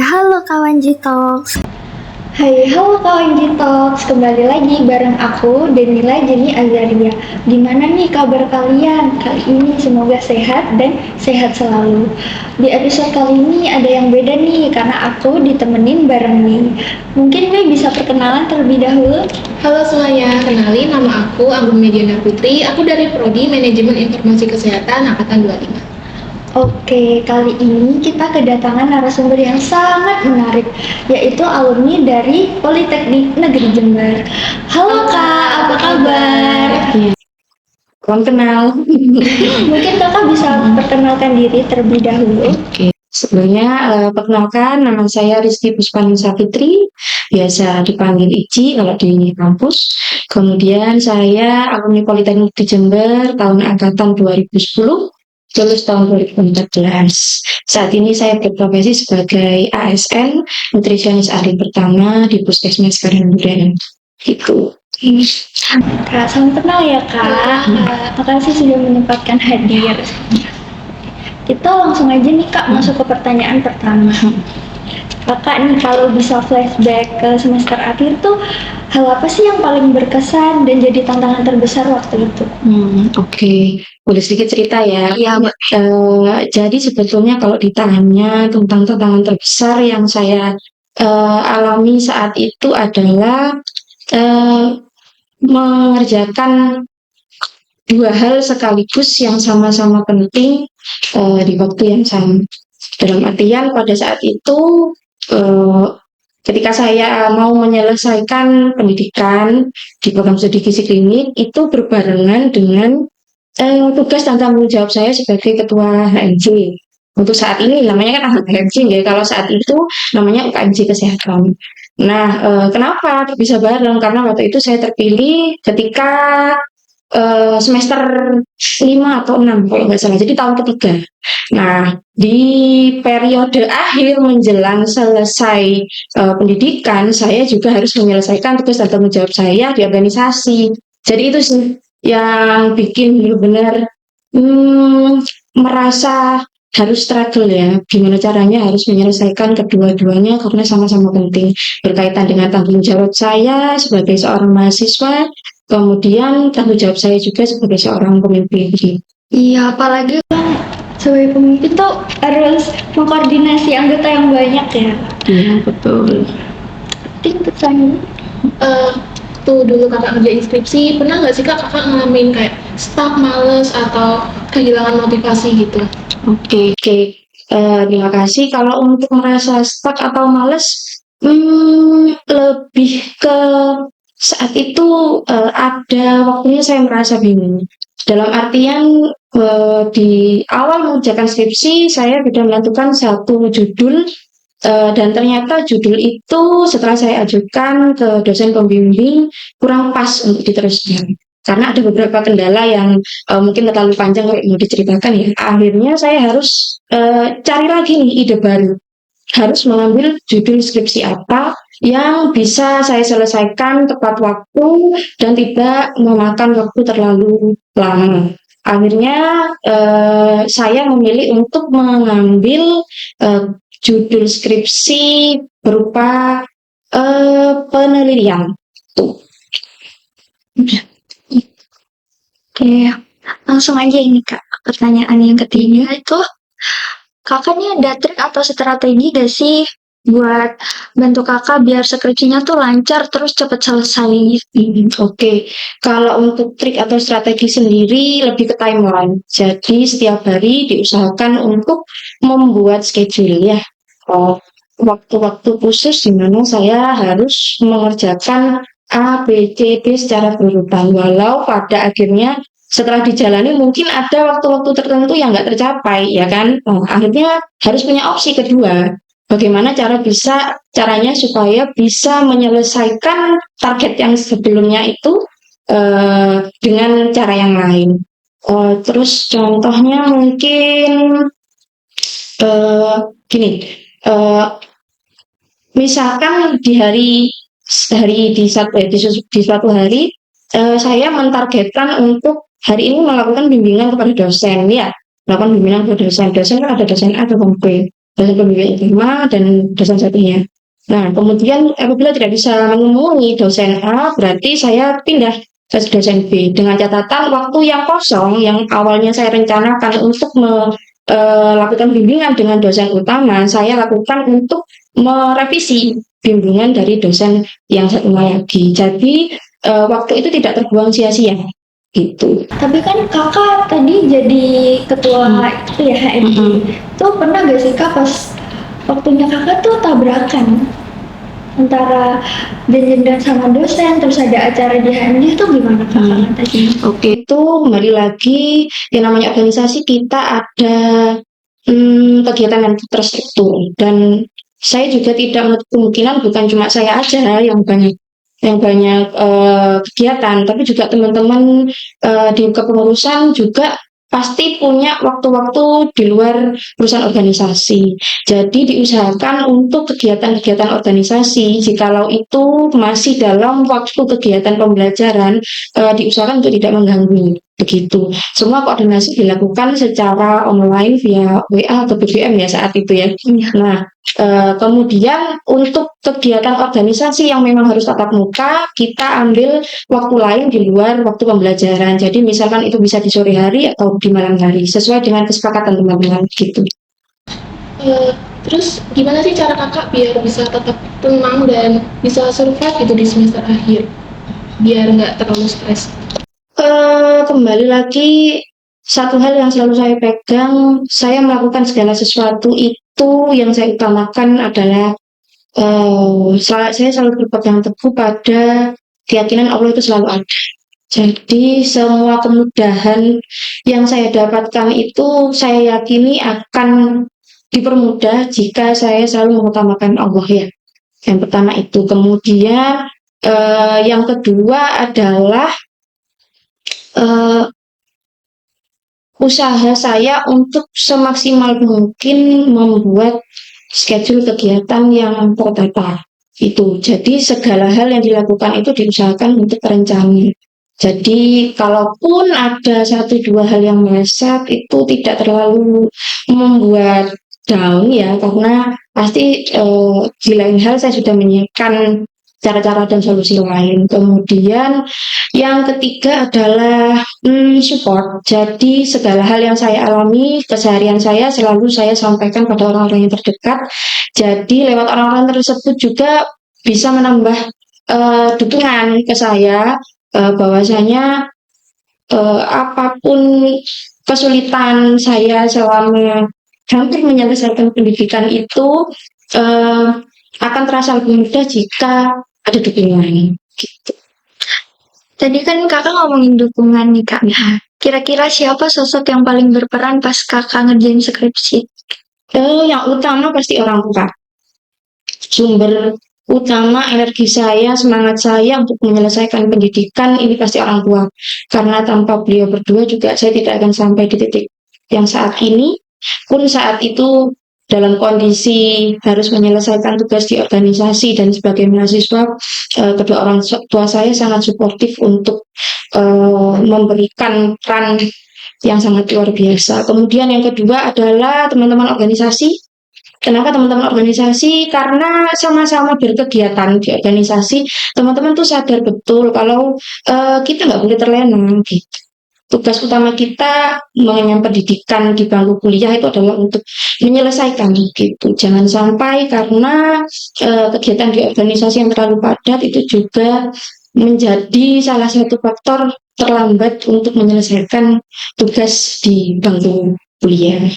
Halo kawan G-Talks. Hai, halo kawan Gitox, kembali lagi bareng aku, Danila Jenny Azaria. Gimana nih kabar kalian? Kali ini semoga sehat dan sehat selalu. Di episode kali ini ada yang beda nih, karena aku ditemenin bareng nih. Mungkin Mei bisa perkenalan terlebih dahulu? Halo semuanya, kenalin nama aku Anggun Mediana Putri, aku dari Prodi Manajemen Informasi Kesehatan Angkatan 25. Oke, kali ini kita kedatangan narasumber yang sangat menarik, yaitu alumni dari Politeknik Negeri Jember. Halo Kak, apa kabar? Salam kenal. Mungkin Kakak bisa perkenalkan diri terlebih dahulu. Oke. Sebelumnya, perkenalkan nama saya Rizky Puspanisa Fitri, biasa dipanggil Ici kalau di kampus. Kemudian saya alumni Politeknik di Jember tahun angkatan 2010, lulus tahun 2014. Saat ini saya berprofesi sebagai ASN, nutrisionis ahli pertama di Puskesmas Karangduren. Gitu. Kak, salam kenal ya Kak. Makasih sudah menyempatkan hadir. Kita langsung aja nih Kak masuk ke pertanyaan pertama. Kakak nih kalau bisa flashback ke semester akhir tuh hal apa sih yang paling berkesan dan jadi tantangan terbesar waktu itu? Oke. Boleh sedikit cerita ya? Iya, Mbak. Jadi sebetulnya kalau ditanya tentang tantangan terbesar yang saya alami saat itu adalah mengerjakan dua hal sekaligus yang sama-sama penting di waktu yang sama. Dalam artian pada saat itu ketika saya mau menyelesaikan pendidikan di program studi gizi klinik itu berbarengan dengan tugas dan tanggung jawab saya sebagai ketua HMJ. Untuk saat ini namanya kan HMJ ya, kalau saat itu namanya UKMJ Kesehatan. Nah, kenapa bisa bareng? Karena waktu itu saya terpilih ketika semester 5 atau 6 kalau nggak salah, jadi tahun ketiga. Nah, di periode akhir menjelang selesai pendidikan, saya juga harus menyelesaikan tugas dan tanggung jawab saya di organisasi. Jadi itu sih yang bikin benar-benar merasa harus struggle ya, gimana caranya harus menyelesaikan kedua-duanya karena sama-sama penting berkaitan dengan tanggung jawab saya sebagai seorang mahasiswa, kemudian tanggung jawab saya juga sebagai seorang pemimpin. Iya, apalagi kan sebagai pemimpin tuh harus mengkoordinasi anggota yang banyak ya. Iya, betul. Penting pesan. Tuh dulu kakak ngerjain skripsi, pernah nggak sih kakak ngalamin kayak stuck, males, atau kehilangan motivasi gitu? Oke. Terima kasih. Kalau untuk merasa stuck atau males, lebih ke saat itu ada waktunya saya merasa bingung. Dalam artian di awal mengerjakan skripsi, saya sudah menentukan satu judul dan ternyata judul itu setelah saya ajukan ke dosen pembimbing kurang pas untuk diteruskan. Karena ada beberapa kendala yang mungkin terlalu panjang kalau mau diceritakan ya. Akhirnya saya harus cari lagi nih ide baru. Harus mengambil judul skripsi apa yang bisa saya selesaikan tepat waktu dan tidak memakan waktu terlalu lama. Akhirnya saya memilih untuk mengambil judul skripsi berupa penelitian. Tuh. Oke, langsung aja ini Kak. Pertanyaan yang ketiga itu, kakaknya ada trik atau strategi gak sih buat bantu kakak biar skripsinya tuh lancar terus cepet selesai? Oke, kalau untuk trik atau strategi sendiri lebih ke timeline. Jadi setiap hari diusahakan untuk membuat schedule ya. Waktu-waktu khusus di mana saya harus mengerjakan A, B, C, D secara berurutan. Walau pada akhirnya setelah dijalani mungkin ada waktu-waktu tertentu yang nggak tercapai, ya kan? Nah, akhirnya harus punya opsi kedua. Bagaimana caranya supaya bisa menyelesaikan target yang sebelumnya itu dengan cara yang lain. Terus contohnya mungkin gini, misalkan di suatu hari saya mentargetkan untuk hari ini melakukan bimbingan kepada dosen ya, melakukan bimbingan kepada dosen kan ada dosen A, dosen B. dosen pembimbing agama dan dosen satunya. Nah, kemudian apabila tidak bisa menemui dosen A, berarti saya pindah ke dosen B dengan catatan waktu yang kosong yang awalnya saya rencanakan untuk melakukan bimbingan dengan dosen utama, saya lakukan untuk merevisi bimbingan dari dosen yang satunya lagi. Jadi waktu itu tidak terbuang sia-sia gitu. Tapi kan kakak tadi jadi ketua itu ya HMD. Tuh pernah gak sih kak pas waktunya kakak tuh tabrakan antara janjian sama dosen, terus ada acara di HMD tuh gimana kakak tadi? Oke, itu kembali lagi yang namanya organisasi kita ada kegiatan yang terstruktur dan saya juga tidak menutup kemungkinan bukan cuma saya aja yang banyak kegiatan, tapi juga teman-teman di kepengurusan juga pasti punya waktu-waktu di luar perusahaan organisasi. Jadi diusahakan untuk kegiatan-kegiatan organisasi, jikalau itu masih dalam waktu kegiatan pembelajaran, diusahakan untuk tidak mengganggu. Begitu. Semua koordinasi dilakukan secara online via WA atau BBM ya saat itu ya. Nah, kemudian untuk kegiatan organisasi yang memang harus tatap muka, kita ambil waktu lain di luar waktu pembelajaran. Jadi misalkan itu bisa di sore hari atau di malam hari, sesuai dengan kesepakatan teman-teman gitu. Terus gimana sih cara kakak biar bisa tetap tenang dan bisa survive gitu di semester akhir, biar nggak terlalu stres? Kembali lagi, satu hal yang selalu saya pegang, saya melakukan segala sesuatu itu yang saya utamakan adalah saya selalu berpegang teguh pada keyakinan Allah itu selalu ada. Jadi semua kemudahan yang saya dapatkan itu saya yakini akan dipermudah jika saya selalu mengutamakan Allah ya. Yang pertama itu. Kemudian yang kedua adalah usaha saya untuk semaksimal mungkin membuat schedule kegiatan yang tertata itu. Jadi segala hal yang dilakukan itu diusahakan untuk terencana. Jadi kalaupun ada satu dua hal yang meleset itu tidak terlalu membuat down ya, karena pasti di lain hal saya sudah menyiapkan cara-cara dan solusi lain. Kemudian yang ketiga adalah support. Jadi segala hal yang saya alami keseharian saya selalu saya sampaikan pada orang-orang yang terdekat. Jadi lewat orang-orang tersebut juga bisa menambah dukungan ke saya bahwasanya apapun kesulitan saya selama hampir menyelesaikan pendidikan itu akan terasa lebih mudah jika ada dukungan gitu. Tadi kan kakak ngomongin dukungan nih kak. Kira-kira siapa sosok yang paling berperan pas kakak ngerjain skripsi? Yang utama pasti orang tua. Sumber utama energi saya, semangat saya untuk menyelesaikan pendidikan ini pasti orang tua. Karena tanpa beliau berdua juga saya tidak akan sampai di titik yang saat ini. Pun saat itu dalam kondisi harus menyelesaikan tugas di organisasi dan sebagai mahasiswa, kedua orang tua saya sangat suportif untuk memberikan peran yang sangat luar biasa. Kemudian yang kedua adalah teman-teman organisasi. Kenapa teman-teman organisasi? Karena sama-sama berkegiatan di organisasi, teman-teman tuh sadar betul kalau kita nggak boleh terlena gitu. Tugas utama kita mengenyam pendidikan di bangku kuliah itu adalah untuk menyelesaikan gitu. Jangan sampai karena kegiatan di organisasi yang terlalu padat itu juga menjadi salah satu faktor terlambat untuk menyelesaikan tugas di bangku kuliah.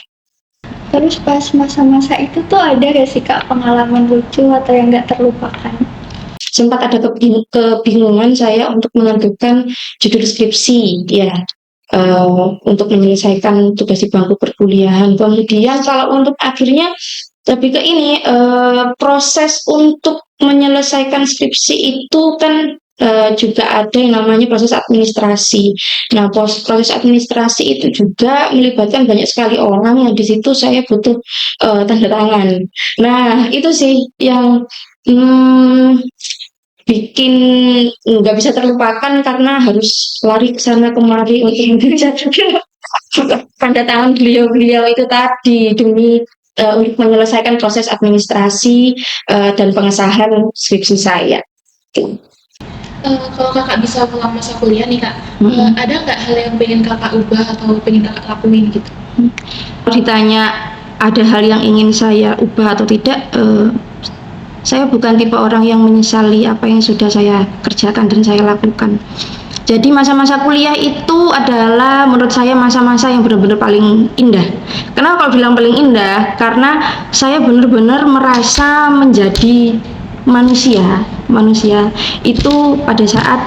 Terus pas masa-masa itu tuh ada gak sih kak pengalaman lucu atau yang gak terlupakan? Sempat ada kebingungan saya untuk menentukan judul skripsi ya, untuk menyelesaikan tugas di bangku perkuliahan. Kemudian kalau untuk akhirnya lebih ke ini, proses untuk menyelesaikan skripsi itu kan juga ada yang namanya proses administrasi. Nah, proses administrasi itu juga melibatkan banyak sekali orang yang di situ saya butuh tanda tangan. Nah, itu sih yang bikin nggak bisa terlupakan karena harus lari ke sana kemari untuk bisa juga tanda tangan beliau-beliau itu tadi demi untuk menyelesaikan proses administrasi dan pengesahan skripsi saya. Kalau kakak bisa ulang masa kuliah nih kak, Mm-mm. ada nggak hal yang pengen kakak ubah atau pengen kakak lakuin gitu? Kalau ditanya ada hal yang ingin saya ubah atau tidak, saya bukan tipe orang yang menyesali apa yang sudah saya kerjakan dan saya lakukan. Jadi masa-masa kuliah itu adalah menurut saya masa-masa yang benar-benar paling indah. Kenapa kalau bilang paling indah? Karena saya benar-benar merasa menjadi manusia itu pada saat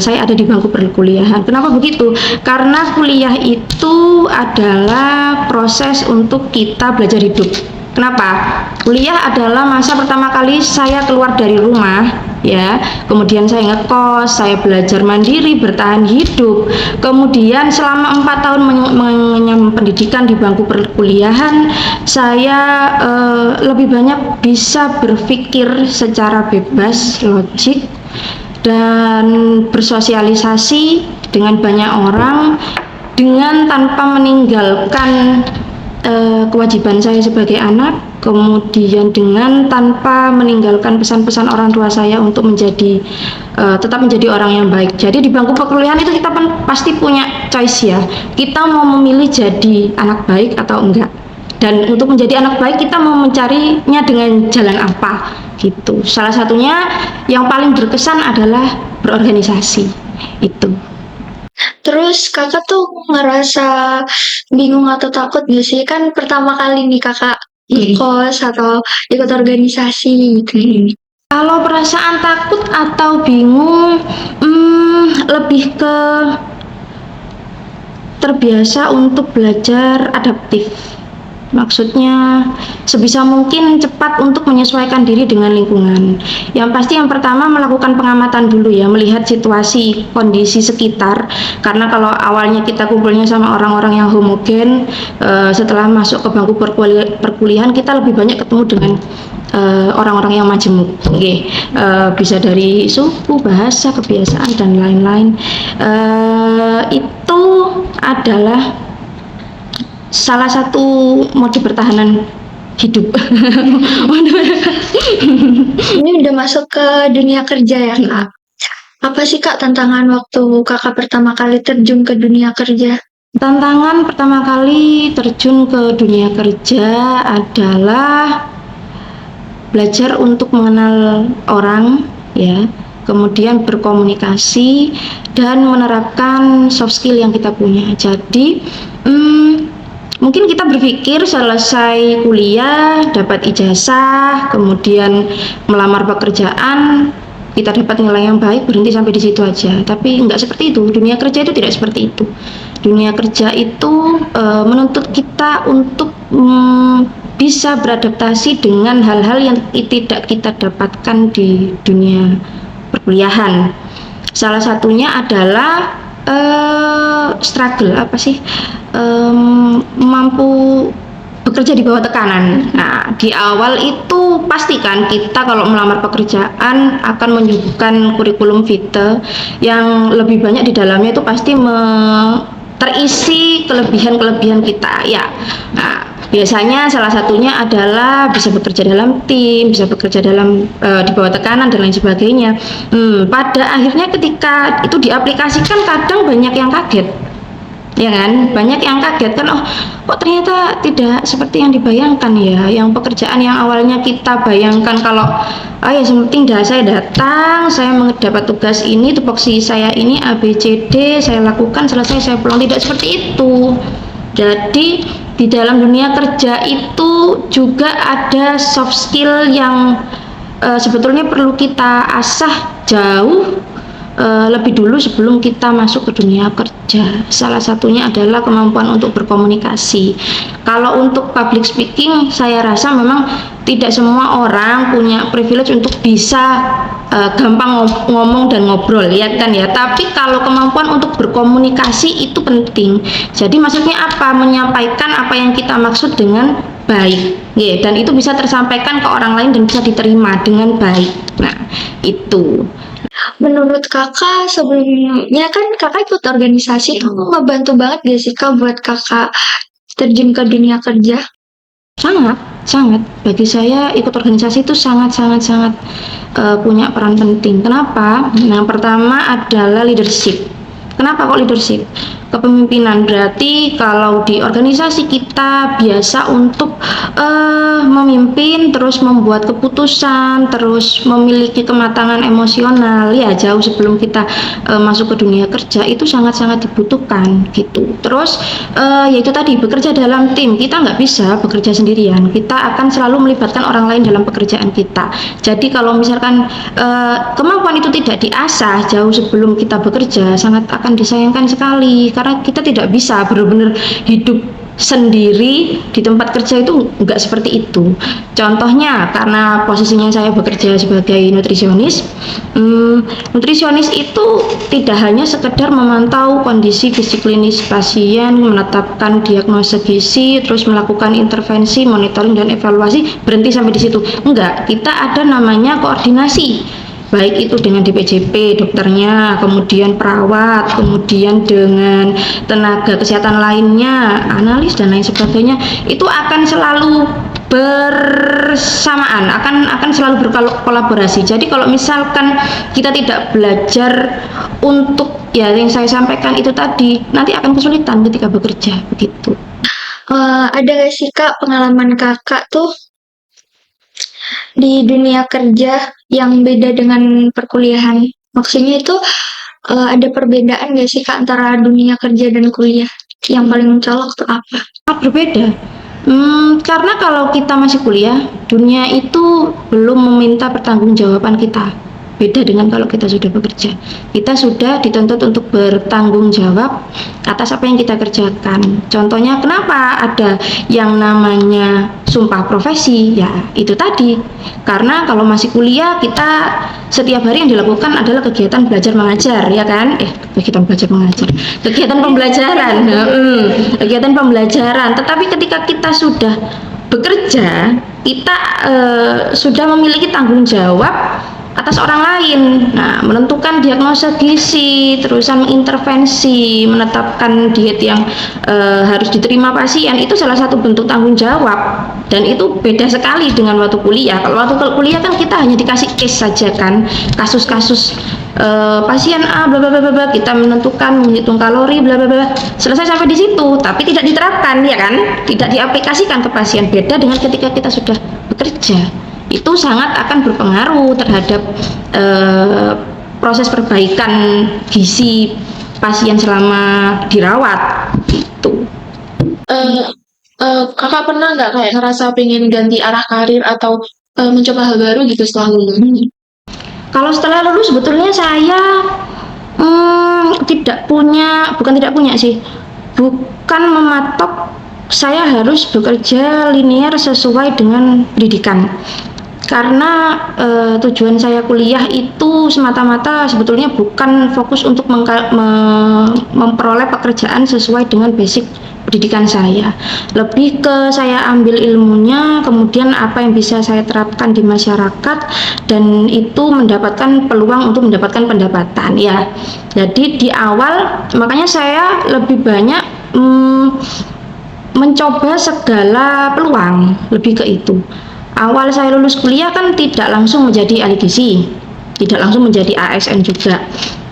saya ada di bangku perkuliahan. Kenapa begitu? Karena kuliah itu adalah proses untuk kita belajar hidup. Kenapa? Kuliah adalah masa pertama kali saya keluar dari rumah, ya. Kemudian saya ngekos, saya belajar mandiri, bertahan hidup. Kemudian selama 4 tahun mengenyam pendidikan di bangku perkuliahan, saya lebih banyak bisa berpikir secara bebas, logik, dan bersosialisasi dengan banyak orang dengan tanpa meninggalkan kewajiban saya sebagai anak, kemudian dengan tanpa meninggalkan pesan-pesan orang tua saya untuk tetap menjadi orang yang baik. Jadi di bangku perkuliahan itu kita pasti punya choice ya, kita mau memilih jadi anak baik atau enggak, dan untuk menjadi anak baik kita mau mencarinya dengan jalan apa gitu. Salah satunya yang paling berkesan adalah berorganisasi itu. Terus kakak tuh ngerasa bingung atau takut gak sih? Kan pertama kali nih kakak kos atau ikut organisasi gitu. Kalau perasaan takut atau bingung, lebih ke terbiasa untuk belajar adaptif. Maksudnya sebisa mungkin cepat untuk menyesuaikan diri dengan lingkungan. Yang pasti yang pertama melakukan pengamatan dulu ya, melihat situasi, kondisi sekitar. Karena kalau awalnya kita kumpulnya sama orang-orang yang homogen, setelah masuk ke bangku perkuliahan kita lebih banyak ketemu dengan orang-orang yang majemuk, bisa dari suku, bahasa, kebiasaan dan lain-lain. Itu adalah salah satu mode pertahanan hidup. Ini udah masuk ke dunia kerja ya kak. Apa sih kak tantangan waktu kakak pertama kali terjun ke dunia kerja? Tantangan pertama kali terjun ke dunia kerja adalah belajar untuk mengenal orang, ya, kemudian berkomunikasi dan menerapkan soft skill yang kita punya. Jadi mungkin kita berpikir selesai kuliah, dapat ijazah, kemudian melamar pekerjaan, kita dapat nilai yang baik, berhenti sampai di situ aja. Tapi nggak seperti itu. Dunia kerja itu tidak seperti itu. Dunia kerja itu menuntut kita untuk bisa beradaptasi dengan hal-hal yang tidak kita dapatkan di dunia perkuliahan. Salah satunya adalah struggle, mampu bekerja di bawah tekanan. Nah, di awal itu pastikan kita kalau melamar pekerjaan akan menyuguhkan kurikulum vitae yang lebih banyak di dalamnya itu pasti terisi kelebihan-kelebihan kita ya. Nah, biasanya salah satunya adalah bisa bekerja dalam tim, bisa bekerja di bawah tekanan dan lain sebagainya. Pada akhirnya ketika itu diaplikasikan kadang banyak yang kaget. Ya kan, banyak yang kaget kan, kok ternyata tidak seperti yang dibayangkan ya, yang pekerjaan yang awalnya kita bayangkan kalau ya penting saya datang, saya mendapat tugas ini, tupoksi saya ini ABCD, saya lakukan, selesai saya pulang, tidak seperti itu. Jadi di dalam dunia kerja itu juga ada soft skill yang sebetulnya perlu kita asah jauh lebih dulu sebelum kita masuk ke dunia kerja. Salah satunya adalah kemampuan untuk berkomunikasi. Kalau untuk public speaking, saya rasa memang tidak semua orang punya privilege untuk bisa gampang ngomong dan ngobrol, ya kan ya. Tapi kalau kemampuan untuk berkomunikasi itu penting. Jadi maksudnya apa? Menyampaikan apa yang kita maksud dengan baik, dan itu bisa tersampaikan ke orang lain dan bisa diterima dengan baik. Nah, itu. Menurut kakak sebelumnya kan kakak ikut organisasi itu ngebantu banget gak sih kak buat kakak terjun ke dunia kerja? Sangat, sangat. Bagi saya ikut organisasi itu sangat punya peran penting. Kenapa? Yang pertama adalah leadership. Kenapa kok leadership? Kepemimpinan. Berarti kalau di organisasi kita biasa untuk memimpin, terus membuat keputusan, terus memiliki kematangan emosional ya jauh sebelum kita masuk ke dunia kerja itu sangat dibutuhkan gitu. Terus yaitu tadi bekerja dalam tim, kita nggak bisa bekerja sendirian, kita akan selalu melibatkan orang lain dalam pekerjaan kita. Jadi kalau misalkan kemampuan itu tidak diasah jauh sebelum kita bekerja, sangat akan disayangkan sekali karena kita tidak bisa benar-benar hidup sendiri di tempat kerja itu enggak seperti itu. Contohnya karena posisinya saya bekerja sebagai nutrisionis, nutrisionis itu tidak hanya sekedar memantau kondisi fisik klinis pasien, menetapkan diagnosa gizi, terus melakukan intervensi, monitoring dan evaluasi, berhenti sampai di situ. Enggak, kita ada namanya koordinasi. Baik itu dengan DPJP, dokternya, kemudian perawat, kemudian dengan tenaga kesehatan lainnya, analis dan lain sebagainya, itu akan selalu bersamaan, akan selalu berkolaborasi. Jadi kalau misalkan kita tidak belajar untuk ya yang saya sampaikan itu tadi, nanti akan kesulitan ketika bekerja begitu. Ada gak sih Kak pengalaman Kakak tuh di dunia kerja yang beda dengan perkuliahan? Maksudnya itu ada perbedaan gak sih Kak antara dunia kerja dan kuliah? Yang paling mencolok tuh apa? Berbeda. Karena kalau kita masih kuliah, dunia itu belum meminta pertanggungjawaban kita. Beda dengan kalau kita sudah bekerja. Kita sudah dituntut untuk bertanggung jawab atas apa yang kita kerjakan. Contohnya kenapa ada yang namanya sumpah profesi? Ya, itu tadi. Karena kalau masih kuliah, kita setiap hari yang dilakukan adalah kegiatan belajar mengajar, ya kan? Kegiatan belajar mengajar. Kegiatan pembelajaran. Kegiatan pembelajaran. Tetapi ketika kita sudah bekerja, kita sudah memiliki tanggung jawab atas orang lain. Nah, menentukan diagnosa gizi, terusan mengintervensi, menetapkan diet yang harus diterima pasien, itu salah satu bentuk tanggung jawab. Dan itu beda sekali dengan waktu kuliah. Kalau waktu kuliah kan kita hanya dikasih case saja kan, kasus-kasus pasien A bla bla bla bla, kita menentukan, menghitung kalori bla bla bla, selesai sampai di situ, tapi tidak diterapkan, ya kan? Tidak diaplikasikan ke pasien. Beda dengan ketika kita sudah bekerja. Itu sangat akan berpengaruh terhadap proses perbaikan gizi pasien selama dirawat gitu. Kakak pernah nggak kayak ngerasa pengen ganti arah karir atau mencoba hal baru gitu setelah lulus? Kalau setelah lulus sebetulnya saya bukan mematok saya harus bekerja linear sesuai dengan pendidikan. Karena tujuan saya kuliah itu semata-mata sebetulnya bukan fokus untuk memperoleh pekerjaan sesuai dengan basic pendidikan saya. Lebih ke saya ambil ilmunya, kemudian apa yang bisa saya terapkan di masyarakat, dan itu mendapatkan peluang untuk mendapatkan pendapatan ya. Jadi di awal makanya saya lebih banyak mencoba segala peluang, lebih ke itu. Awal saya lulus kuliah kan tidak langsung menjadi ahli gizi, tidak langsung menjadi ASN juga.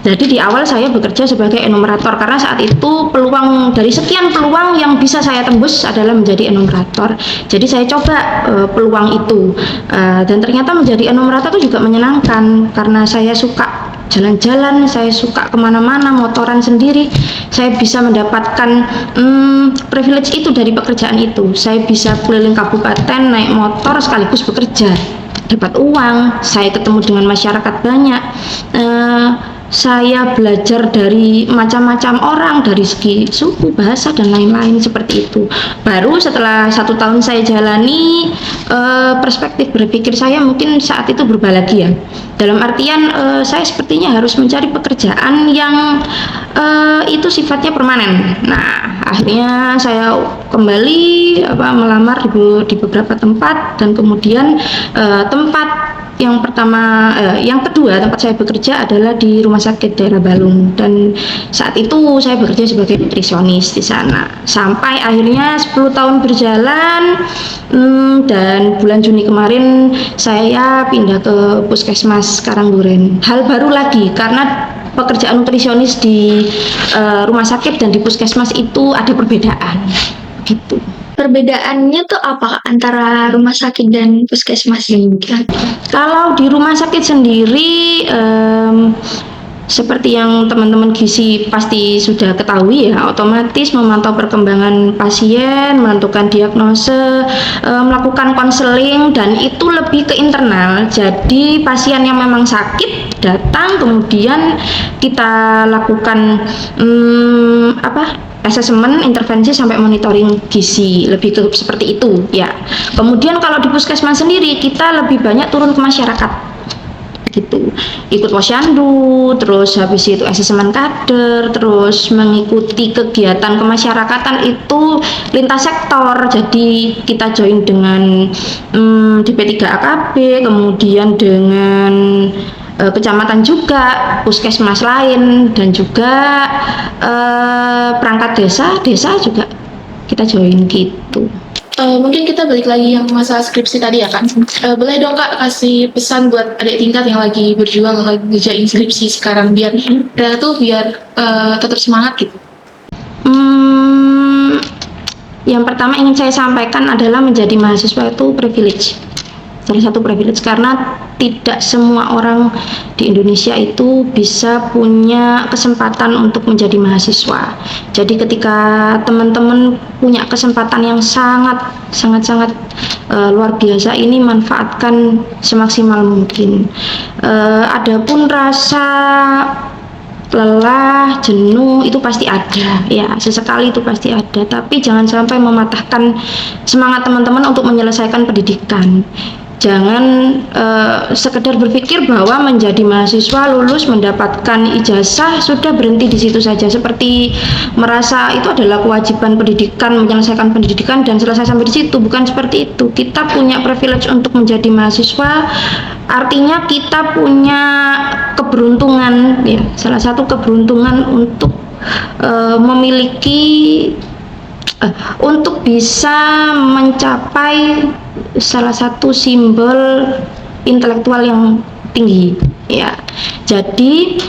Jadi di awal saya bekerja sebagai enumerator karena saat itu peluang dari sekian peluang yang bisa saya tembus adalah menjadi enumerator. Jadi saya coba peluang itu dan ternyata menjadi enumerator itu juga menyenangkan karena saya suka jalan-jalan, saya suka kemana-mana, motoran sendiri. Saya bisa mendapatkan privilege itu dari pekerjaan itu. Saya bisa keliling kabupaten, naik motor sekaligus bekerja, dapat uang, saya ketemu dengan masyarakat banyak. Saya belajar dari macam-macam orang, dari segi suku, bahasa, dan lain-lain seperti itu. Baru setelah 1 tahun saya jalani, perspektif berpikir saya mungkin saat itu berubah lagi ya. Dalam artian saya sepertinya harus mencari pekerjaan yang itu sifatnya permanen. Nah, akhirnya saya kembali melamar di beberapa tempat, dan kemudian tempat yang pertama, yang kedua tempat saya bekerja adalah di Rumah Sakit Daerah Balung, dan saat itu saya bekerja sebagai nutrisionis di sana. Sampai akhirnya 10 tahun berjalan, dan bulan Juni kemarin saya pindah ke Puskesmas Karangduren. Hal baru lagi karena pekerjaan nutrisionis di rumah sakit dan di puskesmas itu ada perbedaan gitu. Perbedaannya tuh apa antara rumah sakit dan puskesmas ini? Kalau di rumah sakit sendiri, seperti yang teman-teman gizi pasti sudah ketahui ya, otomatis memantau perkembangan pasien, menentukan diagnose, melakukan konseling, dan itu lebih ke internal. Jadi pasien yang memang sakit datang, kemudian kita lakukan asesmen, intervensi sampai monitoring gizi, lebih ke seperti itu ya. Kemudian kalau di puskesmas sendiri kita lebih banyak turun ke masyarakat gitu, ikut posyandu, terus habis itu asesmen kader, terus mengikuti kegiatan kemasyarakatan itu lintas sektor. Jadi kita join dengan DP3AKB, kemudian dengan kecamatan juga, puskesmas lain, dan juga perangkat desa juga kita join gitu. Mungkin kita balik lagi yang masalah skripsi tadi ya kan. Boleh dong Kak kasih pesan buat adik tingkat yang lagi berjuang, lagi ngerjain skripsi sekarang, biar tetap semangat gitu. Yang pertama ingin saya sampaikan adalah menjadi mahasiswa itu privilege. Salah satu privilege karena tidak semua orang di Indonesia itu bisa punya kesempatan untuk menjadi mahasiswa. Jadi ketika teman-teman punya kesempatan yang sangat luar biasa ini, manfaatkan semaksimal mungkin. Adapun rasa lelah, jenuh itu pasti ada ya, sesekali itu pasti ada, tapi jangan sampai mematahkan semangat teman-teman untuk menyelesaikan pendidikan. Jangan sekedar berpikir bahwa menjadi mahasiswa, lulus, mendapatkan ijazah, sudah berhenti di situ saja, seperti merasa itu adalah kewajiban pendidikan, menyelesaikan pendidikan dan selesai sampai di situ. Bukan seperti itu. Kita punya privilege untuk menjadi mahasiswa, artinya kita punya keberuntungan ya, salah satu keberuntungan untuk memiliki untuk bisa mencapai salah satu simbol intelektual yang tinggi ya. Jadi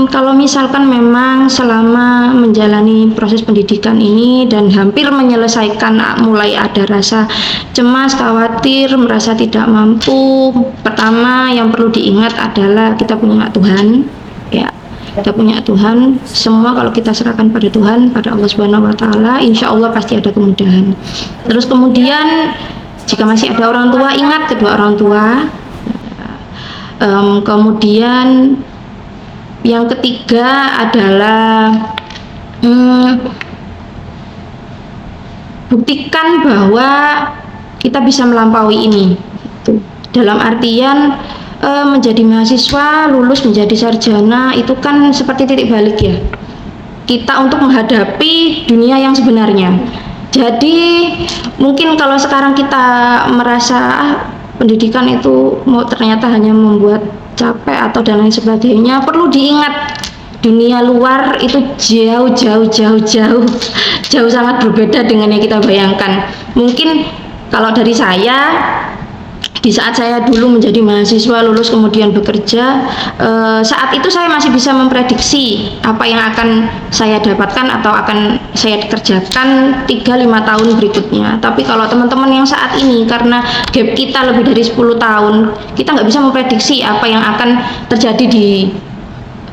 kalau misalkan memang selama menjalani proses pendidikan ini dan hampir menyelesaikan, mulai ada rasa cemas, khawatir, merasa tidak mampu, pertama yang perlu diingat adalah kita punya Tuhan ya. Kita punya Tuhan, semua kalau kita serahkan pada Tuhan, pada Allah Subhanahu wa Ta'ala, insya Allah pasti ada kemudahan. Terus kemudian jika masih ada orang tua, ingat kedua orang tua. Kemudian yang ketiga adalah buktikan bahwa kita bisa melampaui ini. Dalam artian menjadi mahasiswa, lulus menjadi sarjana itu kan seperti titik balik ya, kita untuk menghadapi dunia yang sebenarnya. Jadi mungkin kalau sekarang kita merasa pendidikan itu ternyata hanya membuat capek atau dan lain sebagainya, perlu diingat dunia luar itu jauh sangat berbeda dengan yang kita bayangkan. Mungkin kalau dari saya, di saat saya dulu menjadi mahasiswa, lulus kemudian bekerja, saat itu saya masih bisa memprediksi apa yang akan saya dapatkan atau akan saya kerjakan 3-5 tahun berikutnya. Tapi kalau teman-teman yang saat ini, karena gap kita lebih dari 10 tahun, kita nggak bisa memprediksi apa yang akan terjadi di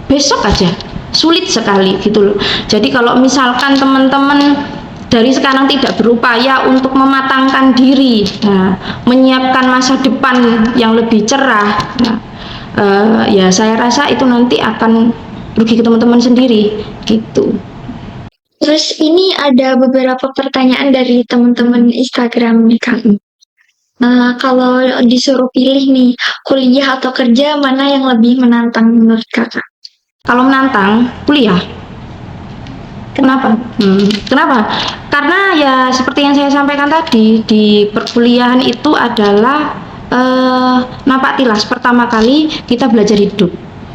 besok aja, sulit sekali gitu loh. Jadi kalau misalkan teman-teman dari sekarang tidak berupaya untuk mematangkan diri, menyiapkan masa depan yang lebih cerah, ya saya rasa itu nanti akan rugi ke teman-teman sendiri gitu. Terus ini ada beberapa pertanyaan dari teman-teman Instagram nih Kak. Kalau disuruh pilih nih, kuliah atau kerja, mana yang lebih menantang menurut Kakak? Kalau menantang, kuliah. Kenapa? Kenapa? Karena ya seperti yang saya sampaikan tadi, di perkuliahan itu adalah napak tilas pertama kali kita belajar hidup.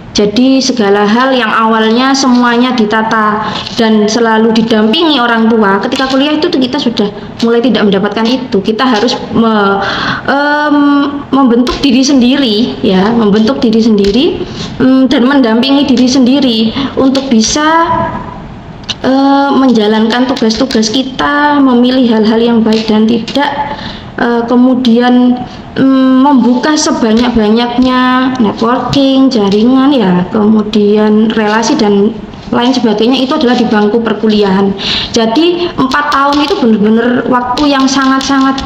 Jadi segala hal yang awalnya semuanya ditata dan selalu didampingi orang tua, ketika kuliah itu kita sudah mulai tidak mendapatkan itu. Kita harus membentuk diri sendiri, ya, membentuk diri sendiri dan mendampingi diri sendiri untuk bisa menjalankan tugas-tugas kita, memilih hal-hal yang baik dan tidak, kemudian membuka sebanyak-banyaknya networking, jaringan, ya, kemudian relasi dan lain sebagainya. Itu adalah di bangku perkuliahan. Jadi 4 tahun itu benar-benar waktu yang sangat-sangat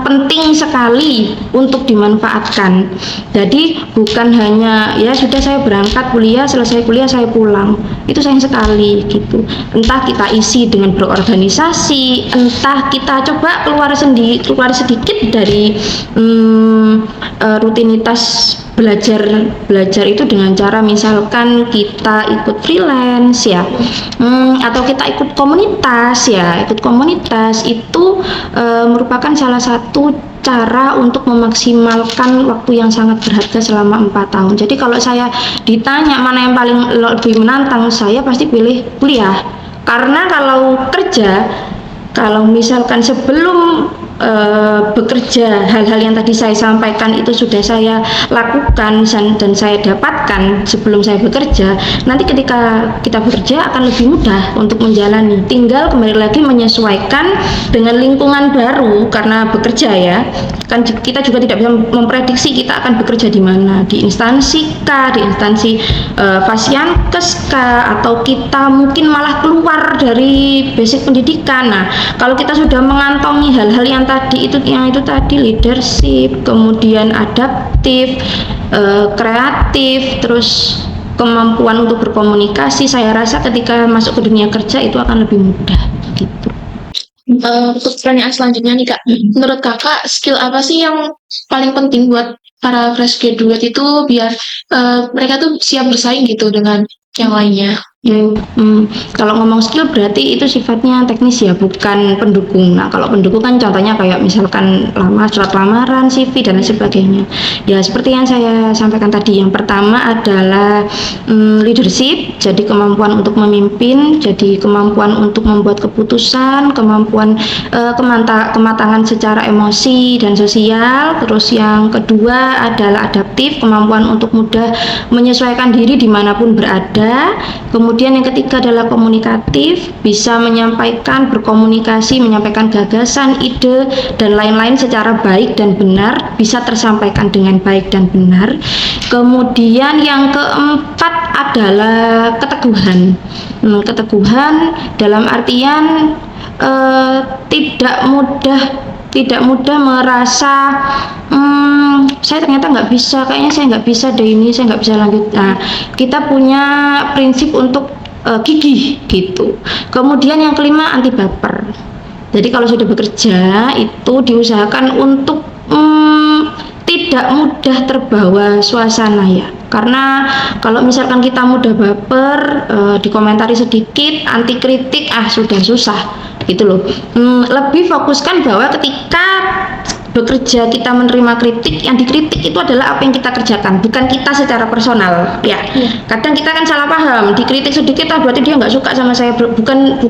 penting sekali untuk dimanfaatkan. Jadi bukan hanya ya sudah saya berangkat kuliah, selesai kuliah saya pulang. Itu sayang sekali gitu. Entah kita isi dengan berorganisasi, entah kita coba keluar sedikit dari rutinitas belajar itu dengan cara misalkan kita ikut freelance, ya, atau kita ikut komunitas, ya. Ikut komunitas itu merupakan salah satu cara untuk memaksimalkan waktu yang sangat berharga selama 4 tahun. Jadi kalau saya ditanya mana yang paling lebih menantang, saya pasti pilih kuliah. Karena kalau kerja, kalau misalkan sebelum bekerja, hal-hal yang tadi saya sampaikan itu sudah saya lakukan dan saya dapatkan sebelum saya bekerja, nanti ketika kita bekerja akan lebih mudah untuk menjalani. Tinggal kembali lagi menyesuaikan dengan lingkungan baru karena bekerja, ya. Kan kita juga tidak bisa memprediksi kita akan bekerja di mana, di instansi kah, di instansi Fasiankes kah, atau kita mungkin malah keluar dari basic pendidikan. Nah, kalau kita sudah mengantongi hal-hal yang tadi leadership, kemudian adaptif, kreatif, terus kemampuan untuk berkomunikasi, saya rasa ketika masuk ke dunia kerja itu akan lebih mudah gitu. Untuk pertanyaan selanjutnya nih Kak, menurut Kakak skill apa sih yang paling penting buat para fresh graduate itu biar mereka tuh siap bersaing gitu dengan yang lainnya? Kalau ngomong skill berarti itu sifatnya teknis, ya, bukan pendukung. Nah, kalau pendukung kan contohnya kayak misalkan surat lamaran, CV dan lain sebagainya. Ya, seperti yang saya sampaikan tadi, yang pertama adalah leadership, jadi kemampuan untuk memimpin, jadi kemampuan untuk membuat keputusan, kemampuan kematangan secara emosi dan sosial. Terus yang kedua adalah adaptif, kemampuan untuk mudah menyesuaikan diri dimanapun berada. Kemudian yang ketiga adalah komunikatif, bisa menyampaikan, berkomunikasi, menyampaikan gagasan, ide, dan lain-lain secara baik dan benar, bisa tersampaikan dengan baik dan benar. Kemudian yang keempat adalah keteguhan. Keteguhan dalam artian tidak mudah merasa saya ternyata nggak bisa, kayaknya saya nggak bisa deh ini, saya nggak bisa lanjut. Nah, kita punya prinsip untuk gigih gitu. Kemudian yang kelima, anti baper. Jadi kalau sudah bekerja itu diusahakan untuk tidak mudah terbawa suasana, ya. Karena kalau misalkan kita mudah baper, dikomentari sedikit, anti kritik, sudah susah gitu loh. Lebih fokuskan bahwa ketika bekerja kita menerima kritik, yang dikritik itu adalah apa yang kita kerjakan, bukan kita secara personal, ya. Kadang kita kan salah paham, dikritik sedikit berarti dia nggak suka sama saya, bukan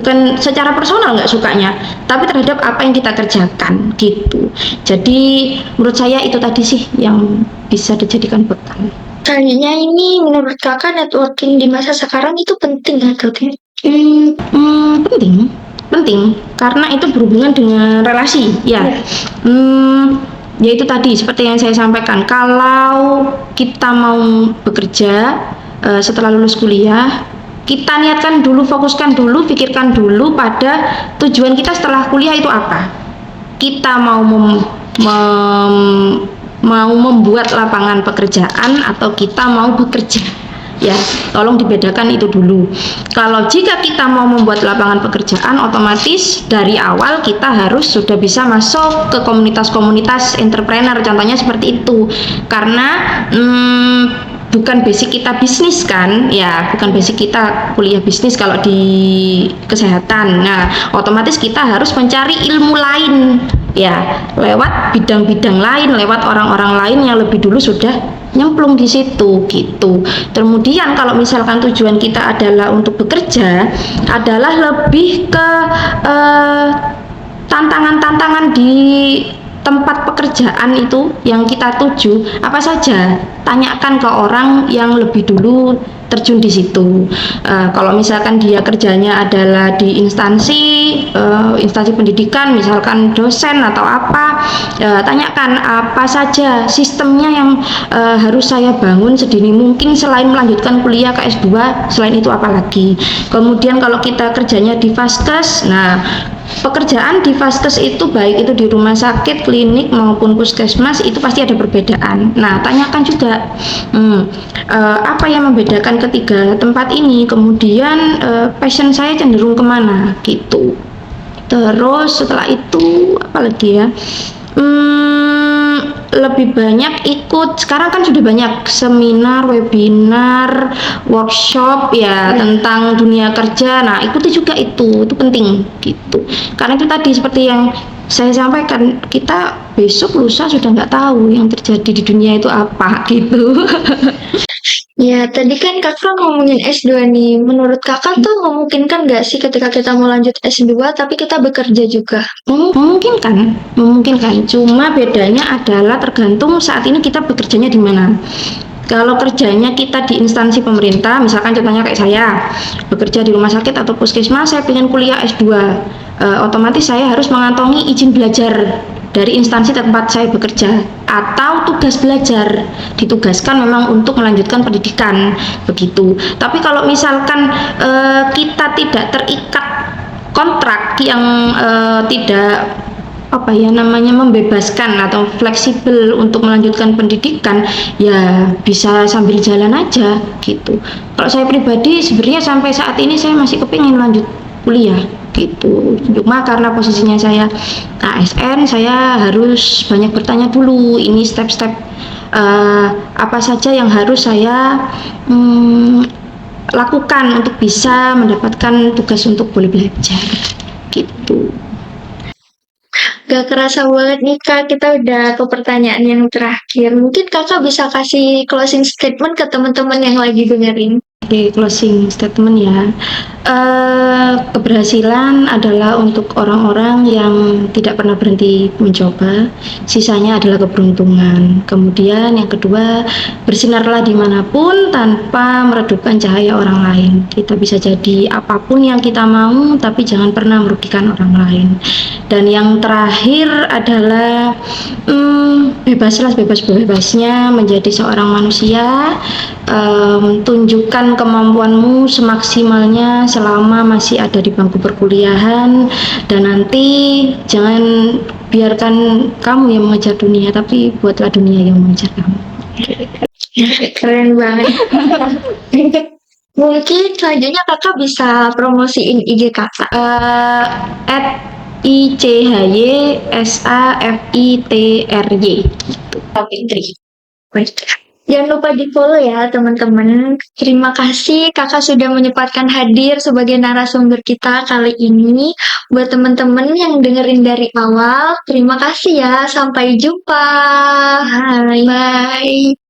secara personal nggak sukanya, tapi terhadap apa yang kita kerjakan gitu. Jadi menurut saya itu tadi sih yang bisa dijadikan bekal. Kayaknya ini menurut Kakak networking di masa sekarang itu penting atau tidak? Penting karena itu berhubungan dengan relasi, ya. Ya itu tadi seperti yang saya sampaikan, kalau kita mau bekerja setelah lulus kuliah, kita niatkan dulu, fokuskan dulu, pikirkan dulu pada tujuan kita setelah kuliah itu apa. Kita mau membuat lapangan pekerjaan atau kita mau bekerja, ya, tolong dibedakan itu dulu. Kalau jika kita mau membuat lapangan pekerjaan, otomatis dari awal kita harus sudah bisa masuk ke komunitas-komunitas entrepreneur, contohnya seperti itu. Karena bukan basic kita bisnis kan, ya, bukan basic kita kuliah bisnis kalau di kesehatan. Nah, otomatis kita harus mencari ilmu lain ya lewat bidang-bidang lain, lewat orang-orang lain yang lebih dulu sudah nyemplung di situ gitu. Kemudian kalau misalkan tujuan kita adalah untuk bekerja, adalah lebih ke tantangan-tantangan di tempat pekerjaan itu yang kita tuju apa saja, tanyakan ke orang yang lebih dulu terjun di situ. Kalau misalkan dia kerjanya adalah di instansi pendidikan, misalkan dosen atau apa, tanyakan apa saja sistemnya yang harus saya bangun sedini mungkin selain melanjutkan kuliah ke S2, selain itu apa lagi. Kemudian kalau kita kerjanya di Vaskes, nah pekerjaan di Vaskes itu baik itu di rumah sakit, klinik maupun puskesmas itu pasti ada perbedaan. Nah, tanyakan juga apa yang membedakan ketiga tempat ini, kemudian passion saya cenderung kemana gitu. Terus setelah itu apa lagi ya? Lebih banyak ikut, sekarang kan sudah banyak seminar, webinar, workshop ya tentang dunia kerja. Nah, ikuti juga itu penting gitu. Karena itu tadi seperti yang saya sampaikan, kita besok lusa sudah nggak tahu yang terjadi di dunia itu apa gitu. Ya, tadi kan kakak ngomongin S2 nih. Menurut kakak tuh memungkinkan nggak sih ketika kita mau lanjut S2 tapi kita bekerja juga? Memungkinkan. Cuma bedanya adalah tergantung saat ini kita bekerjanya di mana. Kalau kerjanya kita di instansi pemerintah, misalkan contohnya kayak saya, bekerja di rumah sakit atau puskesmas, saya ingin kuliah S2, otomatis saya harus mengantongi izin belajar dari instansi tempat saya bekerja, atau tugas belajar, ditugaskan memang untuk melanjutkan pendidikan, begitu. Tapi kalau misalkan kita tidak terikat kontrak yang tidak membebaskan atau fleksibel untuk melanjutkan pendidikan, ya bisa sambil jalan aja gitu. Kalau saya pribadi sebenarnya sampai saat ini saya masih kepingin lanjut kuliah gitu. Cuma karena posisinya saya ASN, saya harus banyak bertanya dulu ini step-step apa saja yang harus saya lakukan untuk bisa mendapatkan tugas untuk boleh belajar gitu. Gak kerasa banget nih Kak, kita udah ke pertanyaan yang terakhir. Mungkin kakak bisa kasih closing statement ke teman-teman yang lagi dengerin. Oke, closing statement ya. Keberhasilan adalah untuk orang-orang yang tidak pernah berhenti mencoba. Sisanya adalah keberuntungan. Kemudian yang kedua, bersinarlah dimanapun tanpa meredupkan cahaya orang lain. Kita bisa jadi apapun yang kita mau, tapi jangan pernah merugikan orang lain. Dan yang terakhir adalah bebaslah sebebas-bebasnya menjadi seorang manusia. Tunjukkan kemampuanmu semaksimalnya selama masih ada di bangku perkuliahan, dan nanti jangan biarkan kamu yang mengejar dunia, tapi buatlah dunia yang mengejar kamu. Keren banget. Mungkin selanjutnya kakak bisa promosiin IG kakak. @ICHYSAFITRY Fitri. Jangan lupa di follow ya teman-teman. Terima kasih kakak sudah menyempatkan hadir sebagai narasumber kita kali ini. Buat teman-teman yang dengerin dari awal, terima kasih ya. Sampai jumpa. Bye.